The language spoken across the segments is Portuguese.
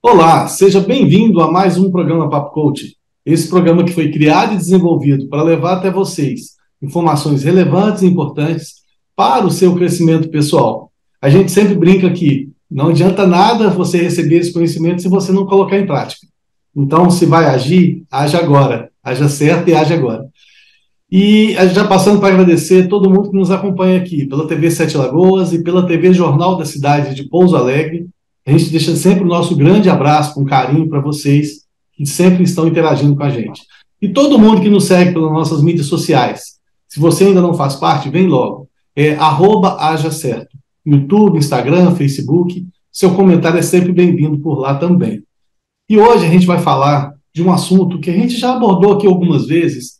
Olá, seja bem-vindo a mais um programa Papo Coach. Esse programa que foi criado e desenvolvido para levar até vocês informações relevantes e importantes para o seu crescimento pessoal. A gente sempre brinca que não adianta nada você receber esse conhecimento se você não colocar em prática. Então, se vai agir, haja agora. Haja certo e haja agora. E já passando para agradecer todo mundo que nos acompanha aqui, pela TV Sete Lagoas e pela TV Jornal da Cidade de Pouso Alegre. A gente deixa sempre o nosso grande abraço com carinho para vocês que sempre estão interagindo com a gente. E todo mundo que nos segue pelas nossas mídias sociais. Se você ainda não faz parte, vem logo. É @hajacerto. YouTube, Instagram, Facebook. Seu comentário é sempre bem-vindo por lá também. E hoje a gente vai falar de um assunto que a gente já abordou aqui algumas vezes,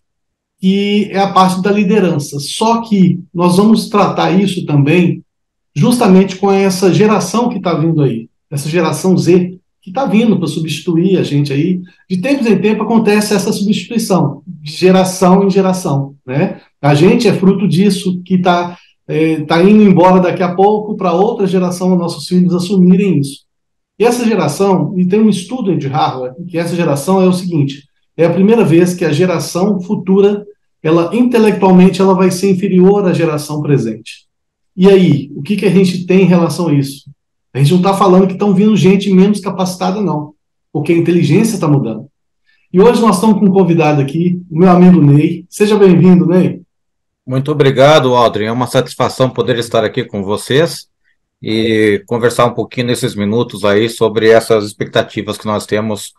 que é a parte da liderança. Só que nós vamos tratar isso também justamente com essa geração que está vindo aí, essa geração Z, que está vindo para substituir a gente aí. De tempos em tempo acontece essa substituição, de geração em geração, né? A gente é fruto disso, que está indo embora daqui a pouco para outra geração, nossos filhos assumirem isso. E essa geração, e tem um estudo de Harvard, que essa geração é o seguinte, é a primeira vez que a geração futura, ela intelectualmente, ela vai ser inferior à geração presente. E aí, o que a gente tem em relação a isso? A gente não está falando que estão vindo gente menos capacitada, não, porque a inteligência está mudando. E hoje nós estamos com um convidado aqui, o meu amigo Ney. Seja bem-vindo, Ney. Muito obrigado, Aldrin. É uma satisfação poder estar aqui com vocês e conversar um pouquinho nesses minutos aí sobre essas expectativas que nós temos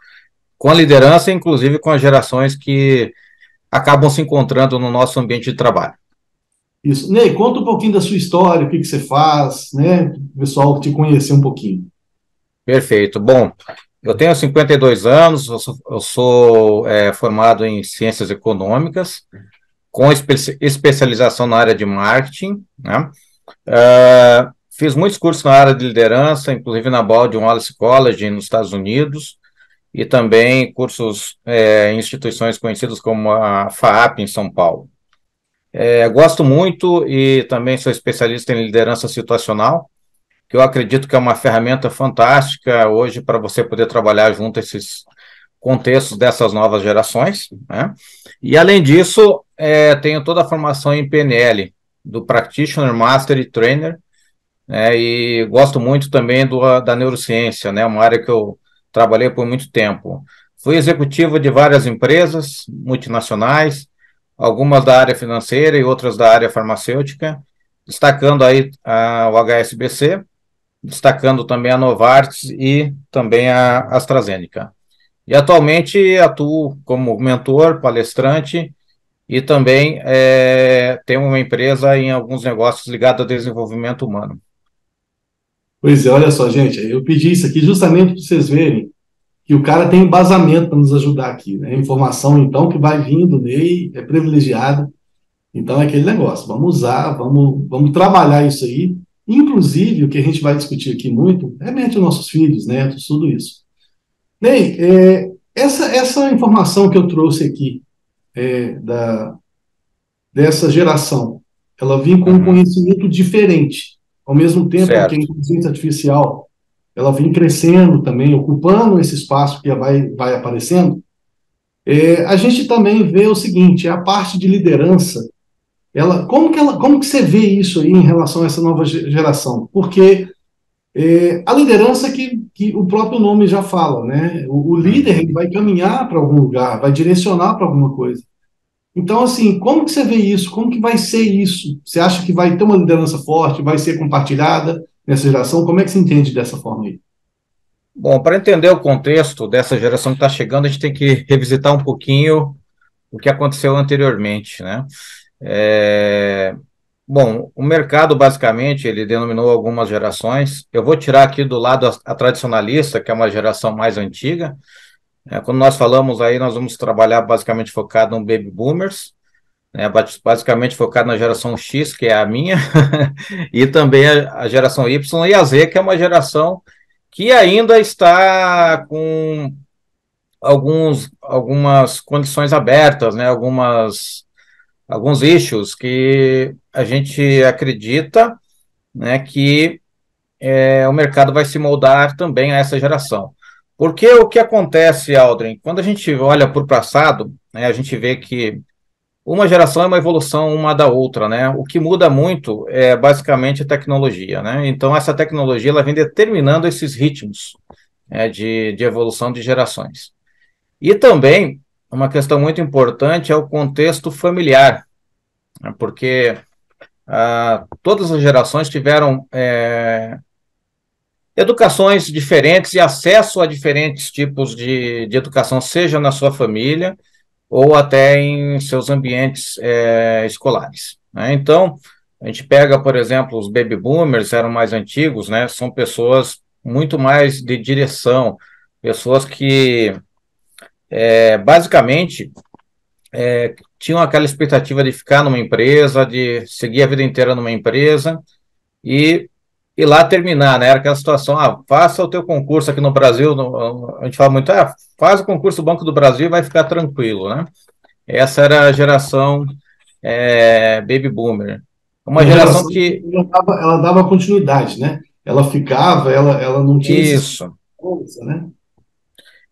com a liderança, inclusive com as gerações que acabam se encontrando no nosso ambiente de trabalho. Isso. Ney, conta um pouquinho da sua história, o que você faz, né? O pessoal te conhecer um pouquinho. Perfeito. Bom, eu tenho 52 anos, eu sou formado em Ciências Econômicas, com especialização na área de marketing, né? Fiz muitos cursos na área de liderança, inclusive na Baldwin Wallace College, nos Estados Unidos, e também cursos em instituições conhecidas como a FAAP, em São Paulo. Gosto muito e também sou especialista em liderança situacional, que eu acredito que é uma ferramenta fantástica hoje para você poder trabalhar junto a esses contextos dessas novas gerações, né? E, além disso, tenho toda a formação em PNL, do Practitioner, Master e Trainer, e gosto muito também da neurociência, né? Uma área que eu trabalhei por muito tempo. Fui executivo de várias empresas multinacionais, algumas da área financeira e outras da área farmacêutica, destacando aí o HSBC, destacando também a Novartis e também a AstraZeneca. E atualmente atuo como mentor, palestrante e também tenho uma empresa em alguns negócios ligados ao desenvolvimento humano. Pois é, olha só, gente, eu pedi isso aqui justamente para vocês verem que o cara tem embasamento para nos ajudar aqui, né? Informação, então, que vai vindo Ney, é privilegiada. Então, é aquele negócio, vamos usar, vamos trabalhar isso aí. Inclusive, o que a gente vai discutir aqui muito, remete aos nossos filhos, netos, tudo isso. Ney, essa informação que eu trouxe aqui, dessa geração, ela vem com um conhecimento diferente. Ao mesmo tempo que a inteligência artificial ela vem crescendo também, ocupando esse espaço que vai aparecendo, a gente também vê o seguinte, a parte de liderança, como que você vê isso aí em relação a essa nova geração? Porque a liderança que o próprio nome já fala, né? O líder ele vai caminhar para algum lugar, vai direcionar para alguma coisa. Então, assim, como que você vê isso? Como que vai ser isso? Você acha que vai ter uma liderança forte, vai ser compartilhada nessa geração? Como é que você entende dessa forma aí? Bom, para entender o contexto dessa geração que está chegando, a gente tem que revisitar um pouquinho o que aconteceu anteriormente, né? Bom, o mercado, basicamente, ele denominou algumas gerações. Eu vou tirar aqui do lado a tradicionalista, que é uma geração mais antiga. Quando nós falamos aí, nós vamos trabalhar basicamente focado no Baby Boomers, basicamente focado na geração X, que é a minha, e também a geração Y e a Z, que é uma geração que ainda está com algumas condições abertas, né, alguns issues que a gente acredita, né, que o mercado vai se moldar também a essa geração. Porque o que acontece, Aldrin, quando a gente olha para o passado, né, a gente vê que uma geração é uma evolução uma da outra, né? O que muda muito é basicamente a tecnologia, né? Então, essa tecnologia ela vem determinando esses ritmos, de evolução de gerações. E também, uma questão muito importante é o contexto familiar, né? Porque todas as gerações tiveram educações diferentes e acesso a diferentes tipos de educação, seja na sua família ou até em seus ambientes escolares, né? Então, a gente pega, por exemplo, os baby boomers, eram mais antigos, né? São pessoas muito mais de direção, pessoas que, basicamente, tinham aquela expectativa de ficar numa empresa, de seguir a vida inteira numa empresa e ir lá terminar, né? Era aquela situação, faça o teu concurso aqui no Brasil, a gente fala muito, faz o concurso do Banco do Brasil e vai ficar tranquilo, né? Essa era a geração baby boomer. Uma Uma geração geração que que... ela dava continuidade, né? Ela ficava, ela não tinha esse Isso, coisa, né?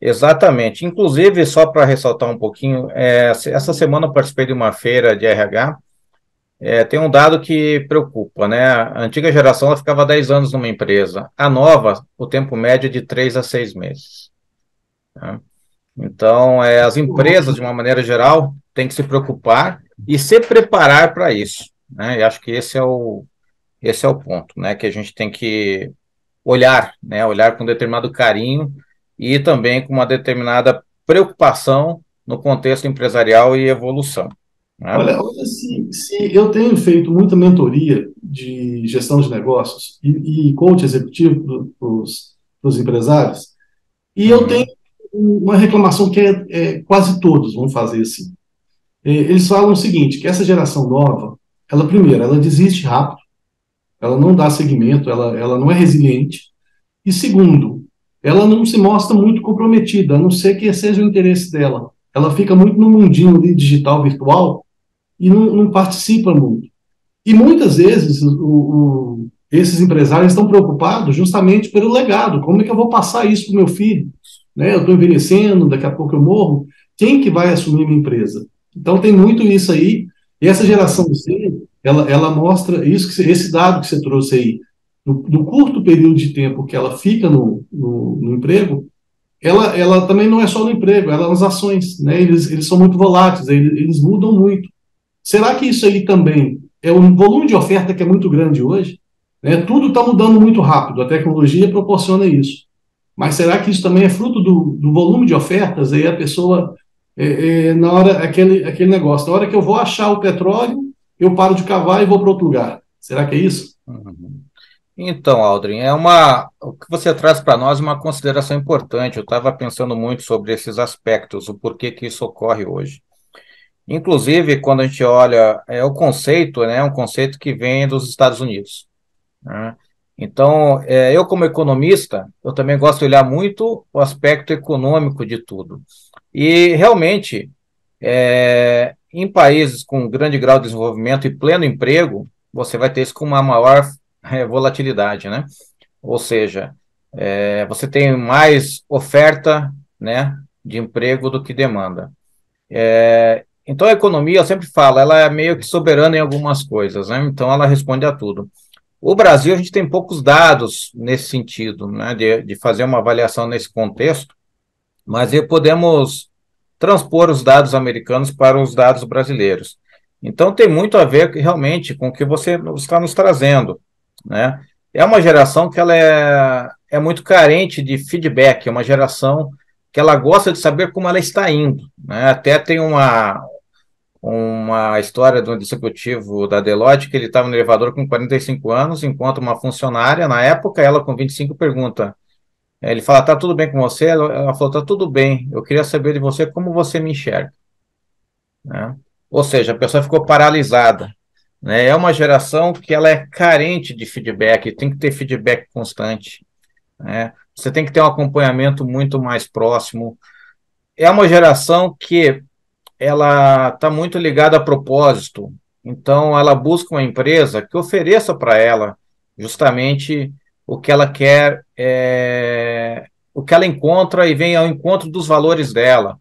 exatamente. Inclusive, só para ressaltar um pouquinho, essa semana eu participei de uma feira de RH. Tem um dado que preocupa, né? A antiga geração ela ficava 10 anos numa empresa. A nova, o tempo médio é de 3 a 6 meses. Tá? Então, as empresas, de uma maneira geral, têm que se preocupar e se preparar para isso, né? E acho que esse é o ponto, né? Que a gente tem que olhar, né? Olhar com determinado carinho e também com uma determinada preocupação no contexto empresarial e evolução, né? Olha se eu tenho feito muita mentoria de gestão de negócios e coach executivo para os empresários, e eu tenho Uhum. uma reclamação que quase todos vão fazer assim. Eles falam o seguinte, que essa geração nova, ela primeiro, ela desiste rápido, ela não dá seguimento, ela não é resiliente, e segundo, ela não se mostra muito comprometida, a não ser que seja o interesse dela. Ela fica muito no mundinho ali digital, virtual, e não participa muito. E muitas vezes esses empresários estão preocupados justamente pelo legado. Como é que eu vou passar isso para o meu filho? Né? Eu estou envelhecendo, daqui a pouco eu morro. Quem que vai assumir minha empresa? Então tem muito isso aí. E essa geração Z, ela mostra isso, esse dado que você trouxe aí, no curto período de tempo que ela fica no emprego, ela também não é só no emprego, ela é nas ações. Né? Eles são muito voláteis, eles mudam muito. Será que isso aí também é um volume de oferta que é muito grande hoje? Né? Tudo está mudando muito rápido, a tecnologia proporciona isso. Mas será que isso também é fruto do volume de ofertas? Aí a pessoa, na hora, aquele negócio, na hora que eu vou achar o petróleo, eu paro de cavar e vou para outro lugar. Será que é isso? Uhum. Então, Aldrin, o que você traz para nós é uma consideração importante. Eu estava pensando muito sobre esses aspectos, o porquê que isso ocorre hoje. Inclusive, quando a gente olha o conceito, né, é um conceito que vem dos Estados Unidos, né? Então, eu como economista, eu também gosto de olhar muito o aspecto econômico de tudo. E, realmente, em países com grande grau de desenvolvimento e pleno emprego, você vai ter isso com uma maior volatilidade, né? Ou seja, você tem mais oferta, né, de emprego do que demanda. Então, a economia, eu sempre falo, ela é meio que soberana em algumas coisas, né? Então, ela responde a tudo. O Brasil, a gente tem poucos dados nesse sentido, né, de fazer uma avaliação nesse contexto, mas podemos transpor os dados americanos para os dados brasileiros. Então, tem muito a ver realmente com o que você está nos trazendo, né? É uma geração que ela é muito carente de feedback, é uma geração que ela gosta de saber como ela está indo, né? Até tem uma história de um executivo da Deloitte que ele estava no elevador com 45 anos, encontra uma funcionária, na época, ela com 25 pergunta, ele fala, tá tudo bem com você? Ela falou, tá tudo bem, eu queria saber de você como você me enxerga, né? Ou seja, a pessoa ficou paralisada, né? É uma geração que ela é carente de feedback, tem que ter feedback constante, né? você tem que ter um acompanhamento muito mais próximo. É uma geração que ela está muito ligada a propósito, então ela busca uma empresa que ofereça para ela justamente o que ela quer, o que ela encontra e vem ao encontro dos valores dela,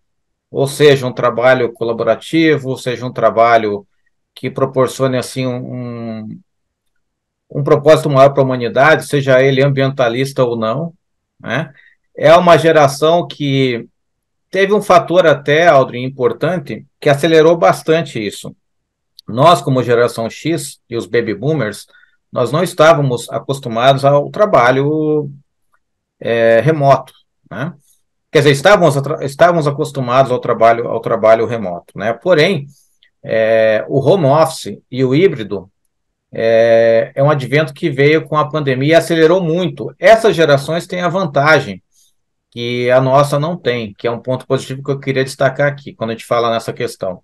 ou seja, um trabalho colaborativo, seja um trabalho que proporcione assim um propósito maior para a humanidade, seja ele ambientalista ou não, né? É uma geração que teve um fator até, Aldrin, importante, que acelerou bastante isso. Nós, como geração X e os baby boomers, nós não estávamos acostumados ao trabalho remoto, né? Quer dizer, estávamos acostumados ao trabalho remoto, né? Porém, o home office e o híbrido é um advento que veio com a pandemia e acelerou muito. Essas gerações têm a vantagem que a nossa não tem, que é um ponto positivo que eu queria destacar aqui, quando a gente fala nessa questão.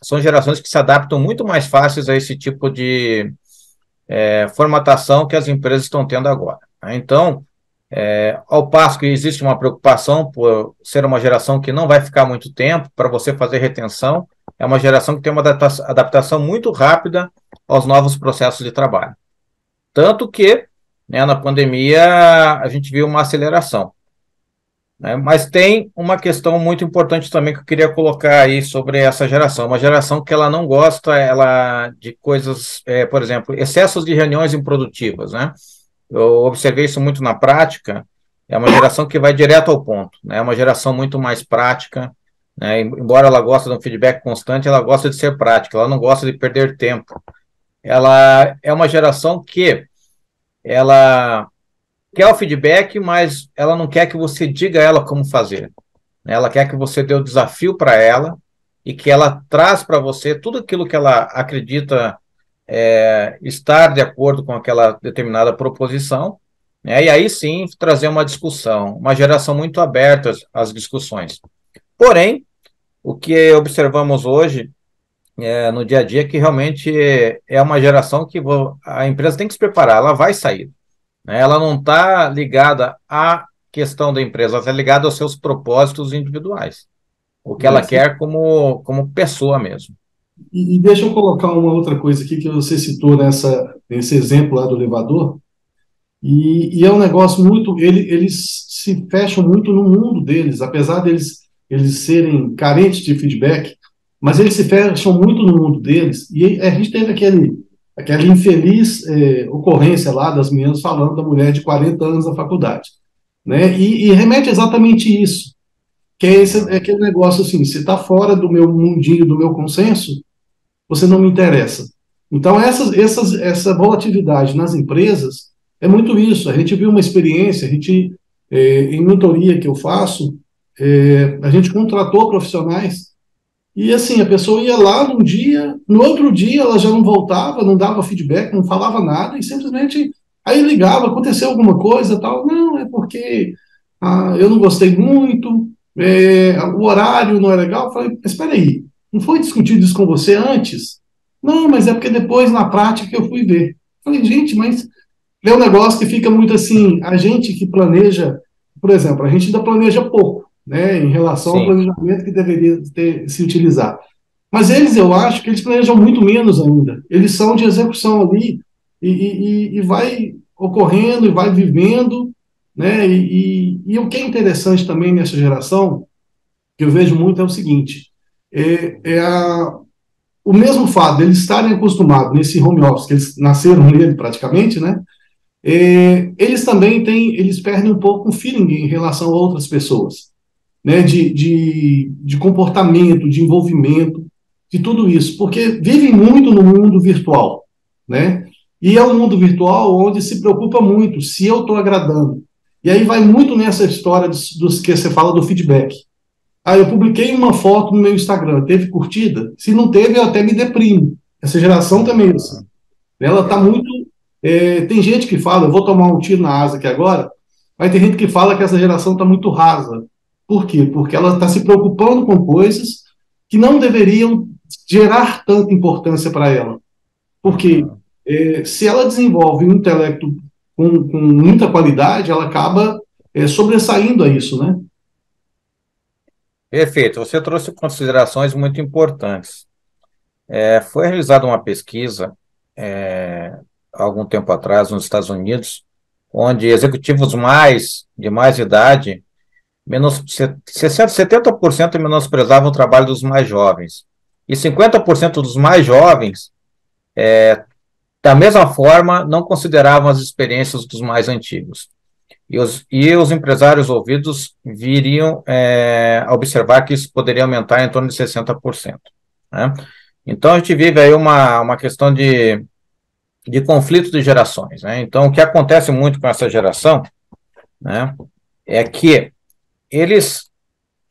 São gerações que se adaptam muito mais fáceis a esse tipo de formatação que as empresas estão tendo agora, né? Então, ao passo que existe uma preocupação por ser uma geração que não vai ficar muito tempo para você fazer retenção, é uma geração que tem uma adaptação muito rápida aos novos processos de trabalho. Tanto que, né, na pandemia, a gente viu uma aceleração, né? Mas tem uma questão muito importante também que eu queria colocar aí sobre essa geração. Uma geração que ela não gosta de coisas, por exemplo, excessos de reuniões improdutivas, né? Eu observei isso muito na prática. É uma geração que vai direto ao ponto, né? É uma geração muito mais prática, né? Embora ela goste de um feedback constante, ela gosta de ser prática, ela não gosta de perder tempo. Ela é uma geração que ela quer o feedback, mas ela não quer que você diga a ela como fazer, né? Ela quer que você dê o desafio para ela e que ela traz para você tudo aquilo que ela acredita estar de acordo com aquela determinada proposição, né? E aí sim trazer uma discussão, uma geração muito aberta às discussões. Porém, o que observamos hoje no dia a dia é que realmente é uma geração que a empresa tem que se preparar, ela vai sair, né? Ela não está ligada à questão da empresa, ela está ligada aos seus propósitos individuais, o que ela quer como pessoa mesmo. E deixa eu colocar uma outra coisa aqui que você citou nesse exemplo lá do elevador, e é um negócio muito. Eles se fecham muito no mundo deles, apesar eles serem carentes de feedback, mas eles se fecham muito no mundo deles. E a gente teve aquela infeliz ocorrência lá das meninas falando da mulher de 40 anos na faculdade, né? E remete exatamente isso, que é aquele negócio assim: se está fora do meu mundinho, do meu consenso, você não me interessa. Então, essa volatilidade nas empresas é muito isso. A gente viu uma experiência, em mentoria que eu faço, a gente contratou profissionais e, assim, a pessoa ia lá num dia, no outro dia ela já não voltava, não dava feedback, não falava nada e simplesmente aí ligava, aconteceu alguma coisa, tal. Não, é porque eu não gostei muito, o horário não é legal. Eu falei, mas espera aí, não foi discutido isso com você antes? Não, mas é porque depois, na prática, que eu fui ver. Eu falei, gente, mas é um negócio que fica muito assim, a gente que planeja, por exemplo, a gente ainda planeja pouco, né, em relação ao Sim, planejamento que deveria se utilizar. Mas eu acho que eles planejam muito menos ainda. Eles são de execução ali e vai ocorrendo e vai vivendo, né? E o que é interessante também nessa geração, que eu vejo muito, é o seguinte: o mesmo fato de eles estarem acostumados nesse home office, que eles nasceram nele praticamente, né? Eles também eles perdem um pouco o feeling em relação a outras pessoas, né? De comportamento, de envolvimento, de tudo isso, porque vivem muito no mundo virtual, né? E é um mundo virtual onde se preocupa muito se eu estou agradando. E aí vai muito nessa história dos que você fala do feedback. Eu publiquei uma foto no meu Instagram, teve curtida? Se não teve, eu até me deprimo. Essa geração também, assim. Ela está muito. Tem gente que fala, eu vou tomar um tiro na asa aqui agora, mas tem gente que fala que essa geração está muito rasa. Por quê? Porque ela está se preocupando com coisas que não deveriam gerar tanta importância para ela. Porque se ela desenvolve um intelecto com muita qualidade, ela acaba sobressaindo a isso, né? Perfeito, você trouxe considerações muito importantes. Foi realizada uma pesquisa há algum tempo atrás nos Estados Unidos, onde executivos de mais idade, 70% menosprezavam o trabalho dos mais jovens. E 50% dos mais jovens, da mesma forma, não consideravam as experiências dos mais antigos. E os empresários ouvidos viriam a observar que isso poderia aumentar em torno de 60%. Né? Então, a gente vive aí uma questão de conflito de gerações. Né? Então, o que acontece muito com essa geração, né, é que eles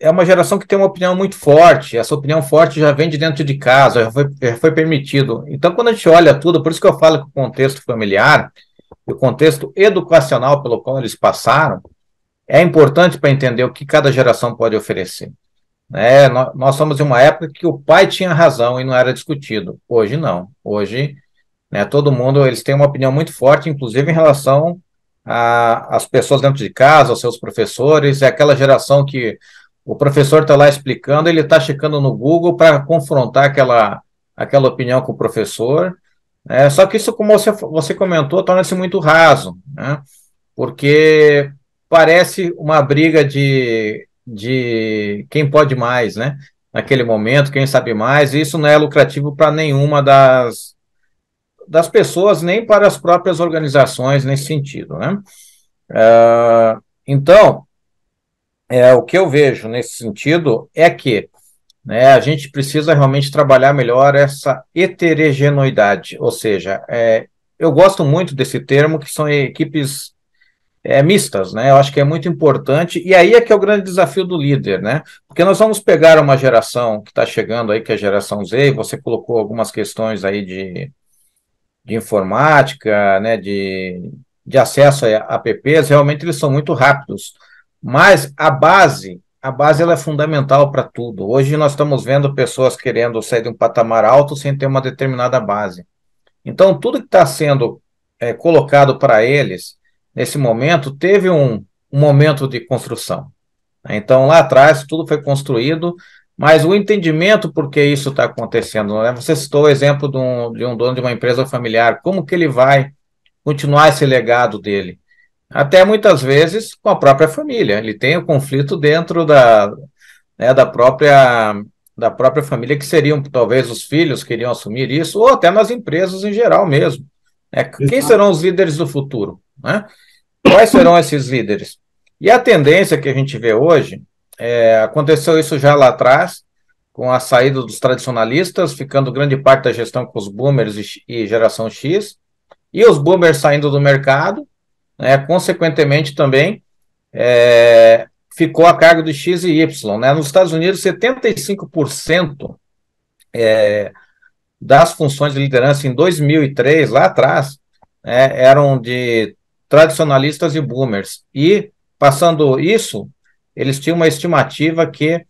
é uma geração que tem uma opinião muito forte, essa opinião forte já vem de dentro de casa, já foi permitido. Então, quando a gente olha tudo, por isso que eu falo que o contexto familiar, o contexto educacional pelo qual eles passaram, é importante para entender o que cada geração pode oferecer. Nós somos em uma época que o pai tinha razão e não era discutido. Hoje não. Hoje, né, todo mundo, eles têm uma opinião muito forte, inclusive em relação às pessoas dentro de casa, aos seus professores. É aquela geração que o professor está lá explicando, ele está checando no Google para confrontar aquela opinião com o professor. Só que isso, como você comentou, torna-se muito raso, né? Porque parece uma briga de quem pode mais, né? Naquele momento, quem sabe mais, e isso não é lucrativo para nenhuma das pessoas, nem para as próprias organizações nesse sentido, né? Então, o que eu vejo nesse sentido é que, né, a gente precisa realmente trabalhar melhor essa heterogeneidade, ou seja, eu gosto muito desse termo, que são equipes mistas, né? Eu acho que é muito importante, e aí é que é o grande desafio do líder, né? Porque nós vamos pegar uma geração que está chegando aí, que é a geração Z, e você colocou algumas questões aí de informática, né? De acesso a apps, realmente eles são muito rápidos, mas a base ela é fundamental para tudo. Hoje nós estamos vendo pessoas querendo sair de um patamar alto sem ter uma determinada base. Então, tudo que está sendo colocado para eles, nesse momento, teve um momento de construção. Então, lá atrás, tudo foi construído, mas o entendimento por que isso está acontecendo, né? Você citou o exemplo de um dono de uma empresa familiar, como que ele vai continuar esse legado dele? Até muitas vezes com a própria família. Ele tem o conflito dentro da própria família, que seriam talvez os filhos que iriam assumir isso, ou até nas empresas em geral mesmo. Quem serão os líderes do futuro? Né? Quais serão esses líderes? E a tendência que a gente vê hoje, aconteceu isso já lá atrás, com a saída dos tradicionalistas, ficando grande parte da gestão com os boomers e geração X, e os boomers saindo do mercado, consequentemente também, ficou a cargo de X e Y. Né? Nos Estados Unidos, 75% das funções de liderança em 2003, lá atrás, eram de tradicionalistas e boomers. E, passando isso, eles tinham uma estimativa que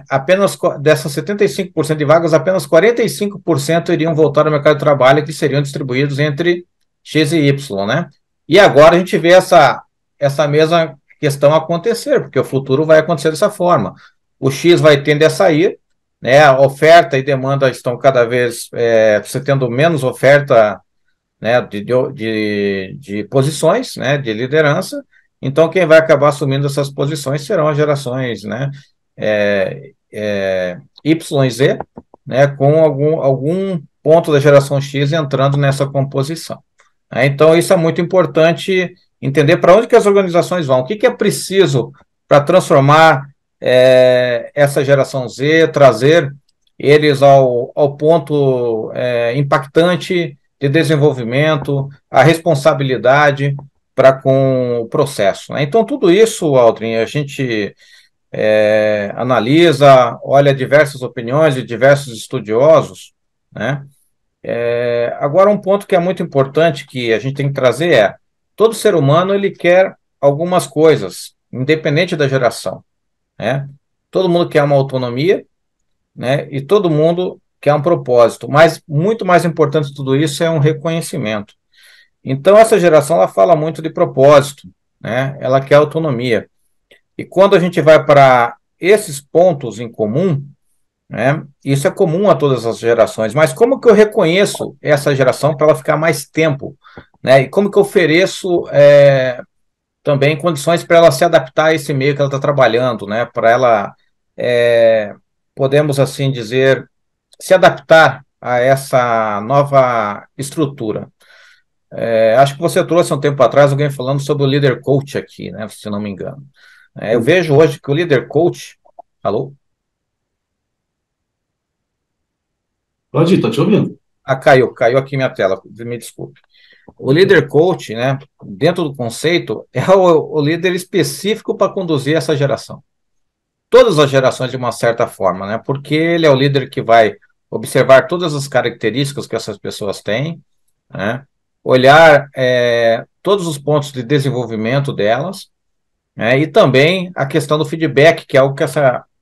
apenas dessas 75% de vagas, apenas 45% iriam voltar ao mercado de trabalho, que seriam distribuídos entre X e Y. Né? E agora a gente vê essa mesma questão acontecer, porque o futuro vai acontecer dessa forma. O X vai tender a sair, né? A oferta e demanda estão cada vez você tendo menos oferta, né, de posições, né, de liderança. Então, quem vai acabar assumindo essas posições serão as gerações, né, Y e Z, né, com algum ponto da geração X entrando nessa composição. Então, isso é muito importante entender para onde que as organizações vão, o que é preciso para transformar essa geração Z, trazer eles ao ponto impactante de desenvolvimento, a responsabilidade para com o processo. Né? Então, tudo isso, Aldrin, a gente analisa, olha diversas opiniões de diversos estudiosos, né? Agora, um ponto que é muito importante que a gente tem que trazer todo ser humano ele quer algumas coisas, independente da geração. Né? Todo mundo quer uma autonomia, né? E todo mundo quer um propósito, mas muito mais importante de tudo isso é um reconhecimento. Então, essa geração, ela fala muito de propósito, né? Ela quer autonomia. E quando a gente vai para esses pontos em comum, né, isso é comum a todas as gerações, mas como que eu reconheço essa geração para ela ficar mais tempo? Né? E como que eu ofereço também condições para ela se adaptar a esse meio que ela está trabalhando, né? Para ela, é, podemos assim dizer, se adaptar a essa nova estrutura. Acho que você trouxe um tempo atrás alguém falando sobre o líder coach aqui, né? Se não me engano. Eu vejo hoje que o líder coach. Alô? Pode ir, estou te ouvindo. Caiu aqui minha tela, me desculpe. O líder coach, né, dentro do conceito, é o líder específico para conduzir essa geração. Todas as gerações, de uma certa forma, né? Porque ele é o líder que vai observar todas as características que essas pessoas têm, né? Olhar todos os pontos de desenvolvimento delas, né? E também a questão do feedback, que é algo que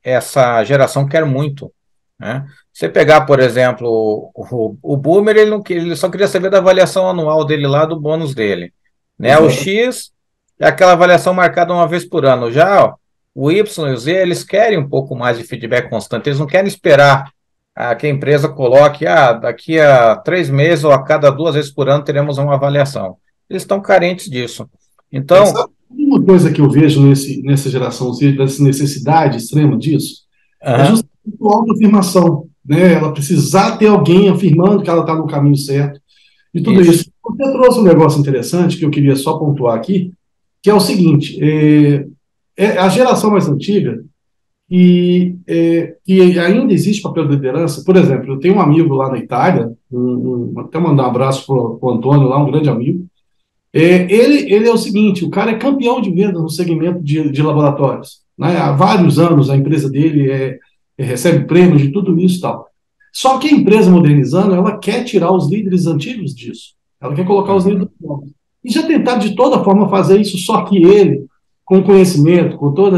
essa geração quer muito, né? Você pegar, por exemplo, o Boomer, ele só queria saber da avaliação anual dele lá, do bônus dele, né? O Exato. X é aquela avaliação marcada uma vez por ano. Já ó, o Y e o Z, eles querem um pouco mais de feedback constante, eles não querem esperar que a empresa coloque, daqui a 3 meses ou a cada 2 vezes por ano teremos uma avaliação. Eles estão carentes disso. Então, Sabe uma coisa que eu vejo nessa geração Z, dessa necessidade extrema disso, é aham, justamente a autoafirmação, né? Ela precisar ter alguém afirmando que ela está no caminho certo e tudo isso. isso. Você trouxe um negócio interessante que eu queria só pontuar aqui, que é o seguinte: a geração mais antiga e ainda existe papel de liderança. Por exemplo, eu tenho um amigo lá na Itália, até mandar um abraço para o Antônio, lá, um grande amigo. Ele é o seguinte: o cara é campeão de vendas no segmento de laboratórios. Né? Há vários anos a empresa dele recebe prêmios de tudo isso e tal. Só que a empresa modernizando, ela quer tirar os líderes antigos disso. Ela quer colocar os líderes Uhum, novos. E já tentaram de toda forma fazer isso, só que ele, com conhecimento, com todo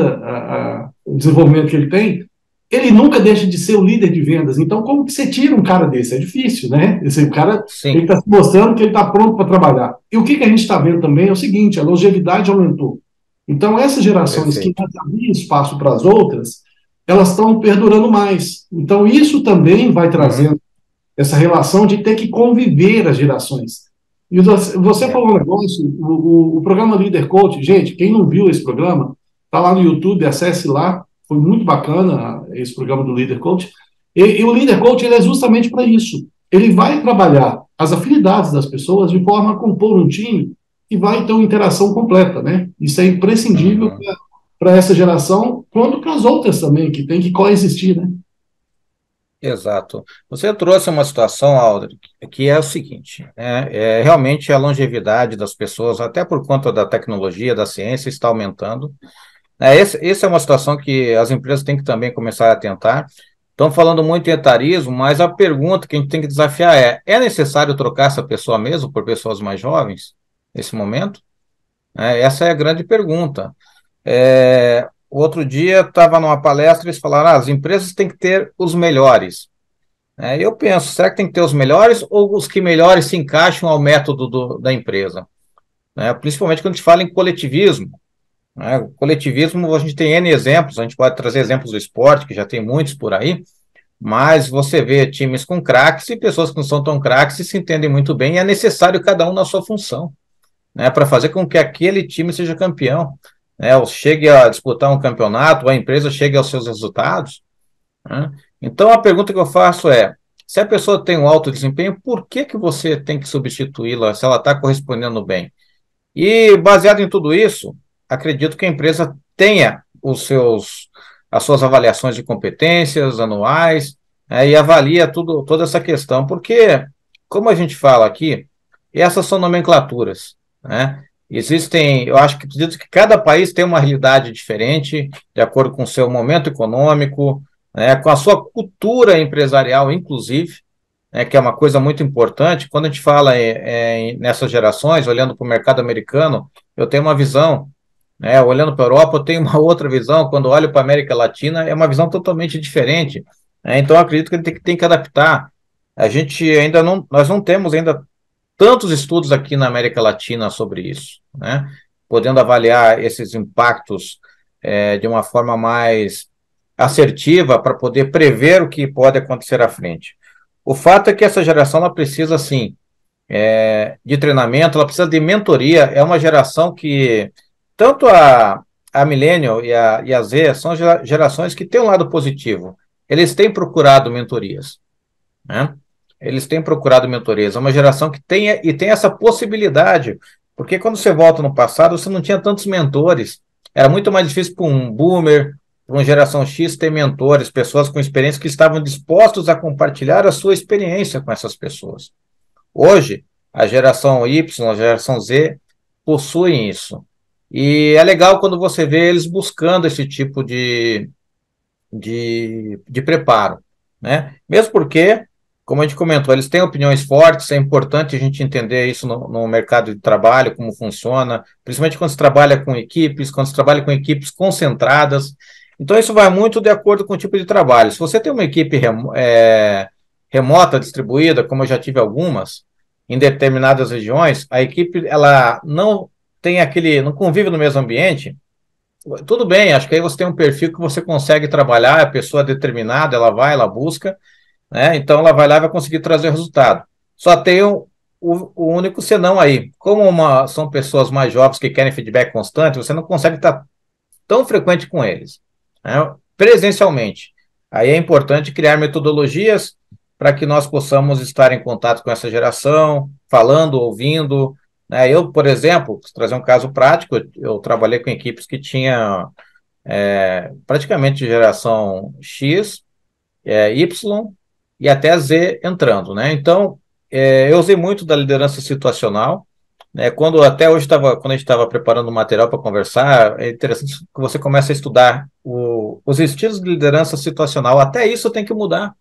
o desenvolvimento que ele tem, ele nunca deixa de ser o líder de vendas. Então, como que você tira um cara desse? É difícil, né? O cara, ele sim, está se mostrando que ele está pronto para trabalhar. E o que a gente está vendo também é o seguinte: a longevidade aumentou. Então, essas gerações que perfeito. abriam espaço para as outras, elas estão perdurando mais. Então, isso também vai Uhum, trazendo essa relação de ter que conviver as gerações. E você é, falou um negócio, o programa Leader Coach, gente, quem não viu esse programa, está lá no YouTube, acesse lá, foi muito bacana esse programa do Leader Coach. E o Leader Coach ele é justamente para isso. Ele vai trabalhar as afinidades das pessoas de forma a compor um time que vai ter uma interação completa, né? Isso é imprescindível uhum, para essa geração, quanto para as outras também, que tem que coexistir, né? exato. Você trouxe uma situação, Aldrin, que é o seguinte, né, realmente a longevidade das pessoas, até por conta da tecnologia, da ciência, está aumentando. Essa é uma situação que as empresas têm que também começar a atentar. Estão falando muito em etarismo, mas a pergunta que a gente tem que desafiar é necessário trocar essa pessoa mesmo por pessoas mais jovens, nesse momento? Essa é a grande pergunta. Outro dia estava numa palestra e eles falaram: as empresas têm que ter os melhores. Eu penso, será que tem que ter os melhores ou os que melhores se encaixam ao método da empresa? Principalmente quando a gente fala em coletivismo. O coletivismo, a gente tem N exemplos, a gente pode trazer exemplos do esporte, que já tem muitos por aí, mas você vê times com craques e pessoas que não são tão craques e se entendem muito bem, e é necessário cada um na sua função, para fazer com que aquele time seja campeão, ou chegue a disputar um campeonato, ou a empresa chegue aos seus resultados. Né? Então, a pergunta que eu faço é: se a pessoa tem um alto desempenho, por que você tem que substituí-la se ela está correspondendo bem? E, baseado em tudo isso, acredito que a empresa tenha as suas avaliações de competências anuais, e avalia toda essa questão, porque, como a gente fala aqui, essas são nomenclaturas, né? Existem, eu acho que acredito que cada país tem uma realidade diferente, de acordo com o seu momento econômico, com a sua cultura empresarial, inclusive, que é uma coisa muito importante. Quando a gente fala nessas gerações, olhando para o mercado americano, eu tenho uma visão, olhando para a Europa, eu tenho uma outra visão. Quando olho para a América Latina, é uma visão totalmente diferente. Então, eu acredito que a gente tem que adaptar. A gente ainda não, nós não temos ainda tantos estudos aqui na América Latina sobre isso, né? Podendo avaliar esses impactos de uma forma mais assertiva para poder prever o que pode acontecer à frente. O fato é que essa geração ela precisa, assim, de treinamento, ela precisa de mentoria. É uma geração que, tanto a Millennial e a Z, são gerações que têm um lado positivo. Eles têm procurado mentorias, né? Eles têm procurado mentorias. É uma geração que tem essa possibilidade, porque quando você volta no passado, você não tinha tantos mentores. Era muito mais difícil para um boomer, para uma geração X ter mentores, pessoas com experiência que estavam dispostos a compartilhar a sua experiência com essas pessoas. Hoje, a geração Y, a geração Z, possuem isso. E é legal quando você vê eles buscando esse tipo de preparo, né? Mesmo porque, como a gente comentou, eles têm opiniões fortes, é importante a gente entender isso no mercado de trabalho, como funciona, principalmente quando se trabalha com equipes, quando se trabalha com equipes concentradas. Então, isso vai muito de acordo com o tipo de trabalho. Se você tem uma equipe remota, distribuída, como eu já tive algumas, em determinadas regiões, a equipe ela não tem não convive no mesmo ambiente. Tudo bem, acho que aí você tem um perfil que você consegue trabalhar, a pessoa determinada, ela vai, ela busca, né? Então ela vai lá e vai conseguir trazer resultado. Só tem o único senão aí. Como são pessoas mais jovens que querem feedback constante, você não consegue estar tão frequente com eles, né? Presencialmente. Aí é importante criar metodologias para que nós possamos estar em contato com essa geração, falando, ouvindo, né? Eu, por exemplo, trazer um caso prático, eu trabalhei com equipes que tinham praticamente geração X, Y e até Z entrando, né? Então, eu usei muito da liderança situacional, né? Até hoje quando a gente estava preparando o material para conversar, é interessante que você comece a estudar os estilos de liderança situacional. Até isso tem que mudar,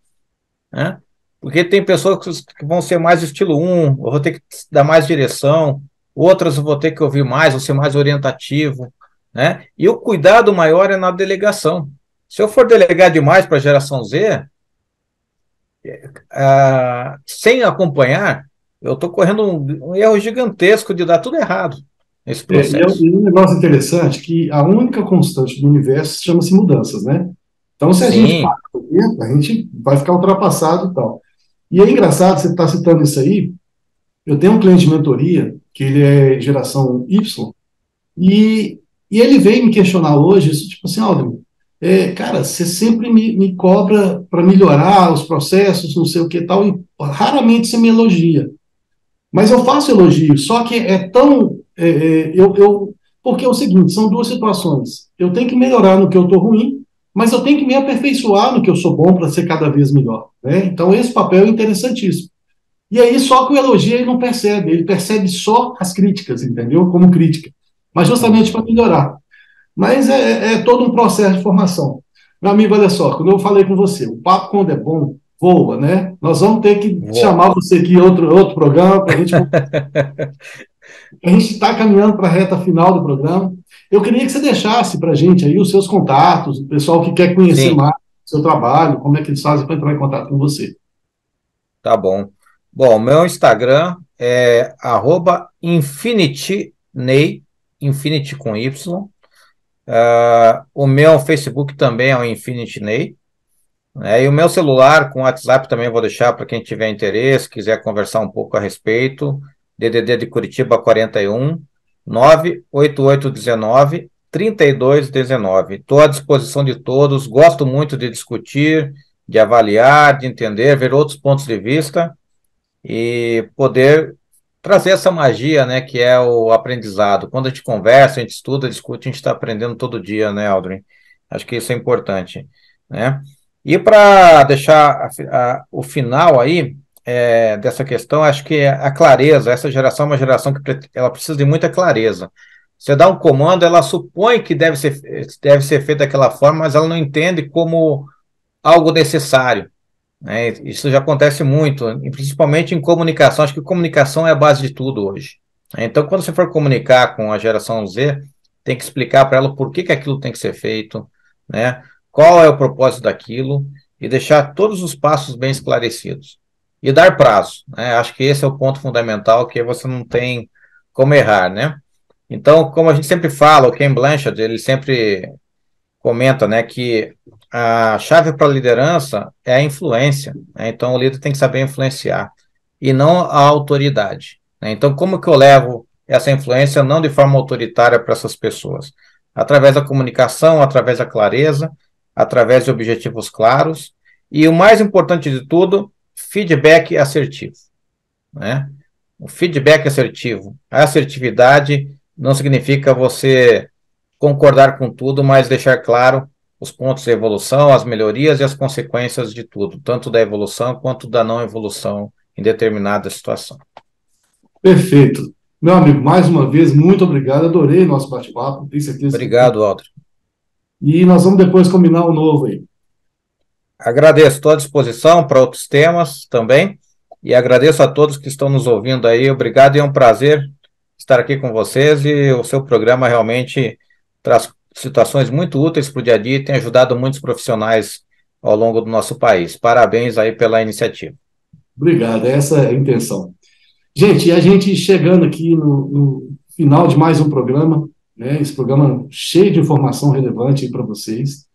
né? Porque tem pessoas que vão ser mais estilo 1, eu vou ter que dar mais direção, outras eu vou ter que ouvir mais, vou ser mais orientativo, né? E o cuidado maior é na delegação. Se eu for delegar demais para a geração Z, sem acompanhar, eu estou correndo um erro gigantesco de dar tudo errado nesse processo. E um negócio interessante que a única constante do universo chama-se mudanças, né? Então, se a gente parar Sim, o tempo, a gente vai ficar ultrapassado e tal. E é engraçado, você está citando isso aí, eu tenho um cliente de mentoria, que ele é geração Y, e, e ele veio me questionar hoje, isso, tipo assim, Aldrin, cara, você sempre me cobra para melhorar os processos, não sei o que e tal, e raramente você me elogia. Mas eu faço elogio, só que é tão. Porque é o seguinte: são duas situações. Eu tenho que melhorar no que eu estou ruim, mas eu tenho que me aperfeiçoar no que eu sou bom para ser cada vez melhor. Né? Então, esse papel é interessantíssimo. E aí, só que o elogio ele não percebe, ele percebe só as críticas, entendeu? Como crítica. Mas justamente para melhorar. Mas é todo um processo de formação. Meu amigo, olha só, quando eu falei com você, o papo quando é bom, voa, né? Nós vamos ter que vou. chamar você aqui em outro programa para a gente. A gente está caminhando para a reta final do programa. Eu queria que você deixasse para a gente aí os seus contatos, o pessoal que quer conhecer Sim, mais o seu trabalho, como é que eles fazem para entrar em contato com você. tá bom. Bom, meu Instagram é @infinityney, infinity com Y. O meu Facebook também é o InfinityNey. E o meu celular com WhatsApp também eu vou deixar para quem tiver interesse, quiser conversar um pouco a respeito. DDD de Curitiba 41 98819 3219. Estou à disposição de todos. Gosto muito de discutir, de avaliar, de entender, ver outros pontos de vista e poder trazer essa magia, né, que é o aprendizado. Quando a gente conversa, a gente estuda, discute, a gente está aprendendo todo dia, né, Aldrin? Acho que isso é importante, né? E para deixar o final aí dessa questão, acho que a clareza, essa geração é uma geração que ela precisa de muita clareza. Você dá um comando, ela supõe que deve ser feito daquela forma, mas ela não entende como algo necessário, né? Isso já acontece muito, e principalmente em comunicação. Acho que comunicação é a base de tudo hoje. Então, quando você for comunicar com a geração Z, tem que explicar para ela por que aquilo tem que ser feito, né? Qual é o propósito daquilo, e deixar todos os passos bem esclarecidos. e dar prazo, né? Acho que esse é o ponto fundamental, que você não tem como errar, né? Então, como a gente sempre fala, o Ken Blanchard, ele sempre comenta, né, que a chave para a liderança é a influência, né? Então, o líder tem que saber influenciar, e não a autoridade, né? Então, como que eu levo essa influência não de forma autoritária para essas pessoas? Através da comunicação, através da clareza, através de objetivos claros, e o mais importante de tudo, feedback assertivo, né? O feedback assertivo. A assertividade não significa você concordar com tudo, mas deixar claro os pontos de evolução, as melhorias e as consequências de tudo, tanto da evolução quanto da não evolução em determinada situação. Perfeito. Meu amigo, mais uma vez, muito obrigado. Adorei nosso bate-papo. Tenho certeza Obrigado, Walter. E nós vamos depois combinar um novo aí. Agradeço, estou à disposição para outros temas também, e agradeço a todos que estão nos ouvindo aí. Obrigado, e é um prazer estar aqui com vocês, e o seu programa realmente traz situações muito úteis para o dia a dia e tem ajudado muitos profissionais ao longo do nosso país. Parabéns aí pela iniciativa. Obrigado, essa é a intenção. Gente, e a gente chegando aqui no final de mais um programa, né? Esse programa cheio de informação relevante para vocês.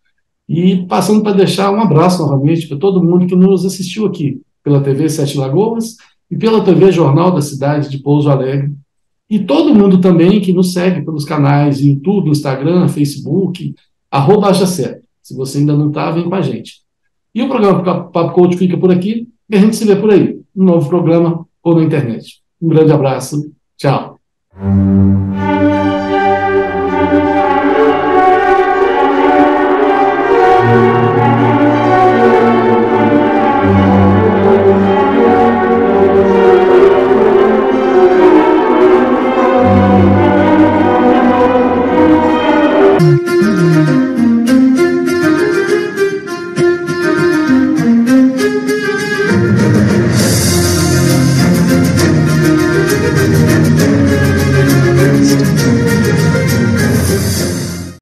E passando para deixar um abraço novamente para todo mundo que nos assistiu aqui, pela TV Sete Lagoas e pela TV Jornal da Cidade de Pouso Alegre. E todo mundo também que nos segue pelos canais YouTube, Instagram, Facebook, @achacerto. Se você ainda não está, vem com a gente. E o programa Papo Coach fica por aqui e a gente se vê por aí, no novo programa ou na internet. Um grande abraço. Tchau. Mm-hmm.